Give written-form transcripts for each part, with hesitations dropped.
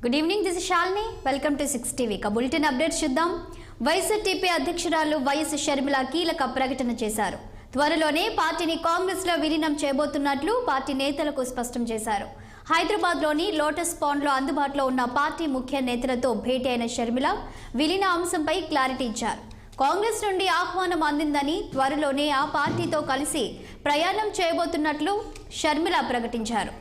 Good evening, this is Shalini. Welcome to 6 TV. Bulletin updates చూద్దాం. YSRTP అధ్యక్షురాలు YS Sharmila కీలక ప్రకటన చేశారు. త్వరలోనే పార్టీని కాంగ్రెస్లో విలీనం చేయబోతున్నట్లు పార్టీ నేతలకు స్పష్టం చేశారు. హైదరాబాద్లోని లోటస్ పాండ్లో అందుబాటులో ఉన్న పార్టీ ముఖ్య నేతలతో భేటీ అయిన షర్మిల విలీన అంశంపై క్లారిటీ ఇచ్చారు. కాంగ్రెస్ నుండి ఆహ్వానం అందిందని, త్వరలోనే ఆ పార్టీతో కలిసి ప్రయాణం చేయబోతున్నట్లు షర్మిల ప్రకటించారు.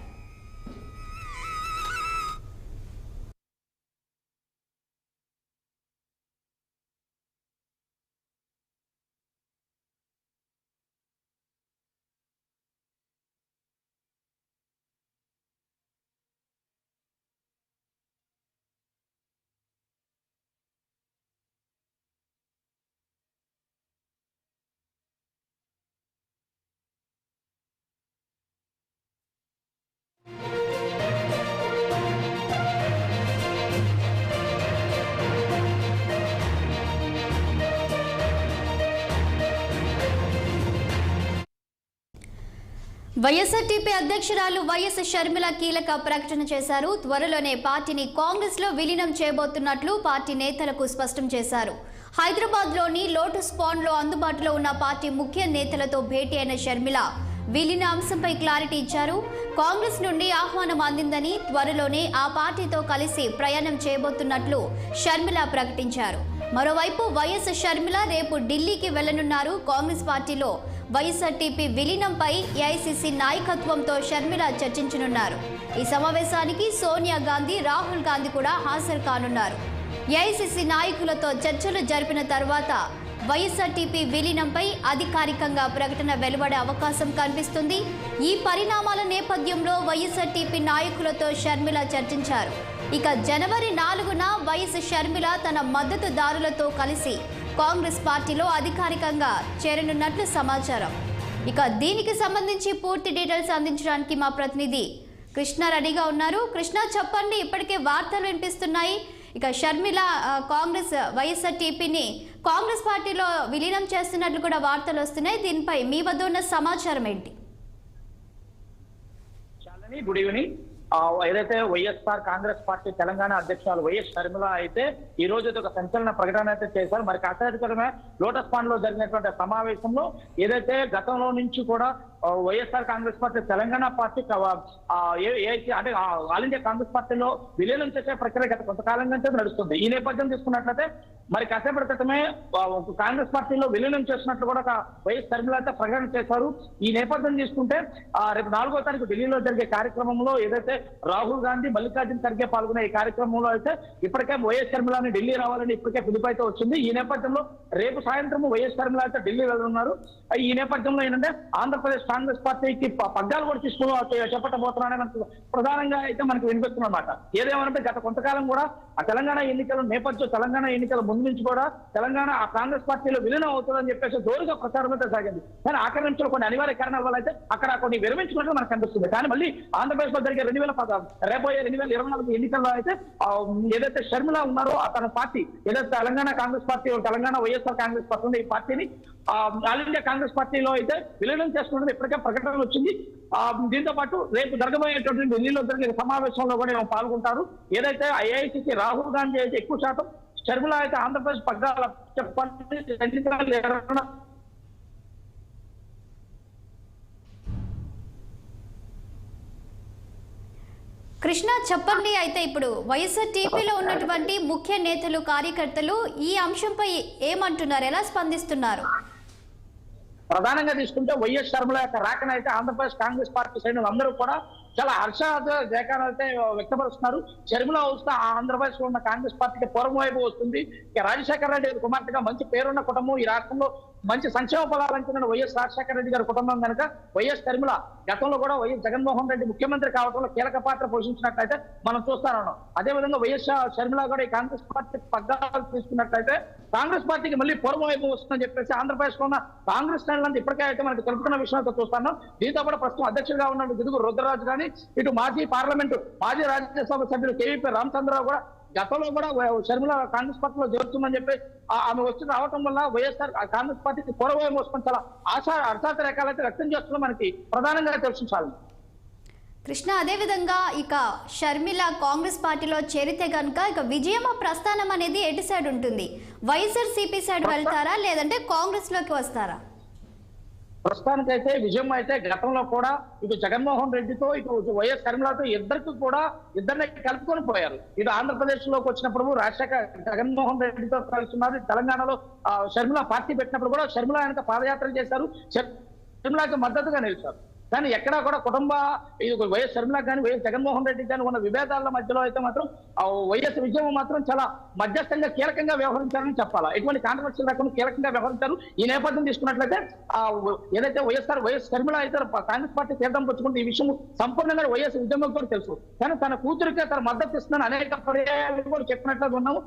వైఎస్ఆర్టీపీ అధ్యక్షురాలు వైఎస్ షర్మిల కీలక ప్రకటన చేశారు. త్వరలోనే పార్టీని కాంగ్రెస్లో విలీనం చేయబోతున్నట్లు పార్టీ నేతలకు స్పష్టం చేశారు. హైదరాబాద్లోని లోటస్ పాండ్లో అందుబాటులో ఉన్న పార్టీ ముఖ్య నేతలతో భేటీ అయిన షర్మిల విలీన అంశంపై క్లారిటీ ఇచ్చారు. కాంగ్రెస్ నుండి ఆహ్వానం అందిందని, త్వరలోనే ఆ పార్టీతో కలిసి ప్రయాణం చేయబోతున్నట్లు షర్మిల ప్రకటించారు. మరోవైపు వైఎస్ షర్మిల రేపు ఢిల్లీకి వెళ్లనున్నారు. కాంగ్రెస్ పార్టీలో వైఎస్ఆర్టీపీ విలీనంపై ఏఐసీసీ నాయకత్వంతో షర్మిల చర్చించనున్నారు. ఈ సమావేశానికి సోనియా గాంధీ, రాహుల్ గాంధీ కూడా హాజరు కానున్నారు. ఏఐసీసీ నాయకులతో చర్చలు జరిపిన తర్వాత వైఎస్ఆర్టీపీ విలీనంపై అధికారికంగా ప్రకటన వెలువడే అవకాశం కనిపిస్తుంది. ఈ పరిణామాల నేపథ్యంలో వైఎస్ఆర్టీపీ నాయకులతో షర్మిల చర్చించారు. ఇక జనవరి 4న వైఎస్ షర్మిల తన మద్దతుదారులతో కలిసి కాంగ్రెస్ పార్టీలో అధికారికంగా చేరనున్నట్లు సమాచారం. ఇక దీనికి సంబంధించి పూర్తి డీటెయిల్స్ అందించడానికి మా ప్రతినిధి కృష్ణ రెడీగా ఉన్నారు. కృష్ణ, చెప్పండి. ఇప్పటికే వార్తలు వినిపిస్తున్నాయి. ఇక షర్మిల కాంగ్రెస్ వైఎస్ఆర్టీపీని కాంగ్రెస్ పార్టీలో విలీనం చేస్తున్నట్లు కూడా వార్తలు వస్తున్నాయి. దీనిపై మీ వద్ద ఉన్న సమాచారం ఏంటి? Good evening. ఏదైతే వైఎస్ఆర్ కాంగ్రెస్ పార్టీ తెలంగాణ అధ్యక్షురాలు వైఎస్ షర్మిల అయితే ఈ రోజు ఒక సంచలన ప్రకటన అయితే చేశారు. మరి కాసేపటిమే లోటస్ పాండ్ లో జరిగినటువంటి సమావేశంలో ఏదైతే గతంలో నుంచి కూడా వైఎస్ఆర్ కాంగ్రెస్ పార్టీ తెలంగాణ పార్టీ అంటే ఆల్ ఇండియా కాంగ్రెస్ పార్టీలో విలీనం చేసే ప్రక్రియ గత కొంతకాలం నుంచి నడుస్తుంది. ఈ నేపథ్యం తీసుకున్నట్లయితే మరి కాసేపటి క్రితమే కాంగ్రెస్ పార్టీలో విలీనం చేస్తున్నట్లు కూడా వైఎస్ షర్మిల అయితే ప్రకటన చేశారు. ఈ నేపథ్యం తీసుకుంటే రేపు 4వ తారీఖు ఢిల్లీలో జరిగే కార్యక్రమంలో ఏదైతే రాహుల్ గాంధీ, మల్లికార్జున ఖర్గే పాల్గొనే ఈ కార్యక్రమంలో అయితే ఇప్పటికే వైఎస్ షర్మిలని ఢిల్లీ రావాలని ఇప్పటికే పిలుపు అయితే వచ్చింది. ఈ నేపథ్యంలో రేపు సాయంత్రం వైఎస్ షర్మిల అయితే ఢిల్లీ వెళ్తున్నారు. ఈ నేపథ్యంలో ఏంటంటే ఆంధ్రప్రదేశ్ కాంగ్రెస్ పార్టీకి పగ్గాలు కూడా చెప్పబోతున్నారని మనకు ప్రధానంగా అయితే మనకు వినిపిస్తున్నమాట. ఏదేమనంటే గత కొంతకాలం కూడా ఆ తెలంగాణ ఎన్నికల నేపథ్యం, తెలంగాణ ఎన్నికల ముందు నుంచి కూడా తెలంగాణ ఆ కాంగ్రెస్ పార్టీలో విలీనం అవుతుందని చెప్పేసి జోరుగా ప్రచారం అయితే సాగింది. కానీ ఆఖరి నిమిషంలో కొన్ని అనివార్య కారణాల వల్ల అయితే అక్కడ కొన్ని విరమించుకున్నట్లు మనకు కనిపిస్తుంది. కానీ మళ్ళీ ఆంధ్రప్రదేశ్ లో జరిగే రేపోయే 2024 ఎన్నికల్లో అయితే ఏదైతే షర్మిల ఉన్నారో తన పార్టీ ఏదైతే తెలంగాణ కాంగ్రెస్ పార్టీ, తెలంగాణ వైఎస్ఆర్ కాంగ్రెస్ పార్టీ ఉంది, ఈ పార్టీని ఆల్ ఇండియా కాంగ్రెస్ పార్టీలో అయితే విలీనం చేసుకున్నది ఇప్పటికే ప్రకటన వచ్చింది. దీంతో పాటు రేపు జరగబోయేటువంటి ఢిల్లీలో జరిగే సమావేశంలో కూడా పాల్గొంటారు. ఏదైతే ఐఐసీకి రాహుల్ గాంధీ అయితే ఎక్కువ శాతం, షర్మిల అయితే ఆంధ్రప్రదేశ్ పగ్గాల కృష్ణ, చెప్పండి. అయితే ఇప్పుడు వైఎస్ఆర్టీపీలో ఉన్నటువంటి ముఖ్య నేతలు, కార్యకర్తలు ఈ అంశంపై ఏమంటున్నారు, ఎలా స్పందిస్తున్నారు? ప్రధానంగా తీసుకుంటే వైఎస్ షర్మిల యొక్క రాకనైతే ఆంధ్రప్రదేశ్ కాంగ్రెస్ పార్టీ శ్రేణులు అందరూ కూడా చాలా హర్షాజకాలు అయితే వ్యక్తపరుస్తున్నారు. షర్మిల వస్తే ఆంధ్రప్రదేశ్ లో ఉన్న కాంగ్రెస్ పార్టీకి పూర్వం వైపు వస్తుంది. రాజశేఖర రెడ్డి కుమార్తెగా మంచి పేరున్న కుటుంబం, ఈ రాష్ట్రంలో మంచి సంక్షేమ ఫలాలు అంటున్న వైఎస్ రాజశేఖర రెడ్డి గారి కుటుంబం కనుక వైఎస్ షర్మిల గతంలో కూడా వైఎస్ జగన్మోహన్ రెడ్డి ముఖ్యమంత్రి కావడంలో కీలక పాత్ర పోషించినట్లయితే మనం చూస్తాను. అదేవిధంగా వైఎస్ షర్మిల కూడా ఈ కాంగ్రెస్ పార్టీ పగ్గాలు తీసుకున్నట్లయితే కాంగ్రెస్ పార్టీకి మళ్ళీ పూర్వం వైపు వస్తుందని చెప్పేసి ఆంధ్రప్రదేశ్ లో ఉన్న కాంగ్రెస్ శ్రేణులంతా ఇప్పటికే అయితే మనకు తెలుపుతున్న విషయంతో చూస్తాను. దీంతో కూడా ప్రస్తుతం అధ్యక్షుడిగా ఉన్న గిడుగు రుద్రరాజు కానీ, ఇటు మాజీ పార్లమెంటు, మాజీ రాజ్యసభ సభ్యులు కేవీపీ రామచంద్రరావు కూడా గతంలో కూడా షర్మిల కాంగ్రెస్ పార్టీలో చేరుతుందని చెప్పి ఆమె వచ్చి రావటం వల్ల వైఎస్ఆర్ కాంగ్రెస్ పార్టీకి పూర్వం వస్తున్న చాలా హర్షాతిరేకాలైతే వ్యక్తం చేస్తున్నా మనకి ప్రధానంగా తెలుసు. కృష్ణ, అదేవిధంగా ఇక షర్మిల కాంగ్రెస్ పార్టీలో చేరితే కనుక ఇక విజయమ్మ ప్రస్థానం అనేది ఎటు సైడ్ ఉంటుంది? వైఎస్ఆర్సీపీ సైడ్ వెళ్తారా లేదంటే కాంగ్రెస్లోకి వస్తారా? ప్రస్తుతానికైతే విజయం అయితే గతంలో కూడా ఇటు జగన్మోహన్ రెడ్డితో ఇటు వైఎస్ షర్మిలతో ఇద్దరిని కలుపుకొని పోయారు. ఇటు ఆంధ్రప్రదేశ్ లోకి వచ్చినప్పుడు రాజశేఖర జగన్మోహన్ రెడ్డితో కలుస్తున్నారు. తెలంగాణలో షర్మిల పార్టీ పెట్టినప్పుడు కూడా షర్మిల వెనక పాదయాత్ర చేశారు, షర్మిలకి మద్దతుగా నిలిచారు. కానీ ఎక్కడా కూడా ఇది వైఎస్ షర్మిల కానీ వైఎస్ జగన్మోహన్ రెడ్డి కానీ ఉన్న విభేదాల మధ్యలో అయితే మాత్రం వైఎస్ విజయం మాత్రం చాలా మధ్యస్థంగా కీలకంగా వ్యవహరించారని చెప్పాలా. ఎటువంటి కాంట్రవర్షియల్ లేకుండా కీలకంగా వ్యవహరించారు. ఈ నేపథ్యం తీసుకున్నట్లయితే ఏదైతే వైఎస్ షర్మిల అయితే కాంగ్రెస్ పార్టీ తీర్థం పుచ్చుకుంటే ఈ విషయం సంపూర్ణంగా వైఎస్ విజయం కూడా తెలుసు. కానీ తన కూతురికే తన మద్దతు ఇస్తుందని అనేక పర్యాయాలు కూడా చెప్పినట్లుగా ఉన్నాము.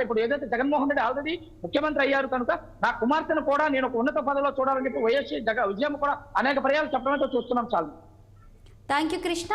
ఇప్పుడు ఏదైతే జగన్మోహన్ రెడ్డి ఆల్రెడీ ముఖ్యమంత్రి అయ్యారు కనుక నా కుమార్తెను కూడా నేను ఒక ఉన్నత పదవిలో చూడాలని చెప్పి వైఎస్ విజయం కూడా అనేక పర్యాలు చెప్పడంతో చూస్తున్నాం. చాలు. Thank you Krishna.